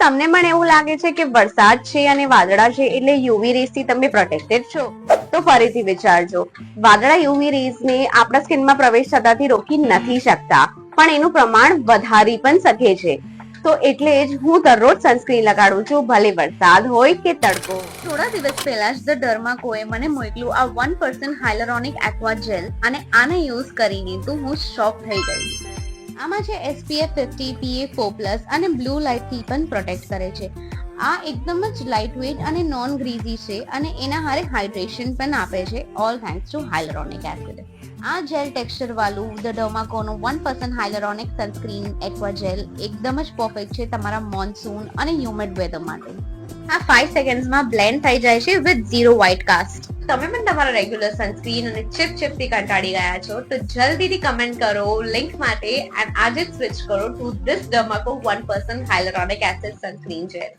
તમને પણ એવું લાગે છે કે વરસાદ છે અને વાદળા છે એટલે યુવી રેઝ થી તમે પ્રોટેક્ટેડ છો, તો ફરીથી વિચારજો. વાદળા યુવી રેઝ ને આપણા સ્કિનમાં પ્રવેશ થતાથી રોકી નથી શકતા, પણ એનું પ્રમાણ વધારી પણ શકે છે. તો એટલે જ હું દરરોજ સનસ્ક્રીન લગાડું છું, ભલે વરસાદ હોય કે તડકો. થોડા દિવસ પહેલા જ ધ ડર્માકોએ મને મોકલ્યું આ 1% હાયલરોનિક એક્વા જેલ, અને આને યુઝ કરીને તો હું શોક થઈ ગઈ. આમાં છે SPF 50 PA4+ અને બ્લુ લાઇટ થી પણ પ્રોટેક્ટ કરે છે. આ એકદમ જ લાઇટ વેઇટ અને નોન ગ્રીઝી છે અને એના હારે હાઇડ્રેશન પણ આપે છે, ઓલ થેન્ક્સ ટુ હાયલરોનિક એસિડ. આ જેલ ટેક્સચર વાળું ધ ડર્માકોનું 1% હાયલરોનિક સનસ્ક્રીન એક્વા જેલ એકદમ જ પરફેક્ટ છે તમારા મોન્સૂન અને હ્યુમિડ વેધર માટે. આ 5 સેકન્ડ્સમાં બ્લેન્ડ થઈ જાય છે વિથ ઝીરો વ્હાઇટ કાસ્ટ. તમે પણ તમારા રેગ્યુલર સનસ્ક્રીન અને ચિપ થી કંટાળી ગયા છો, તો જલ્દીથી કમેન્ટ કરો લિંક માટે અને આજે જ સ્વિચ કરો to this Dermaco 1% hyaluronic acid sunscreen jail.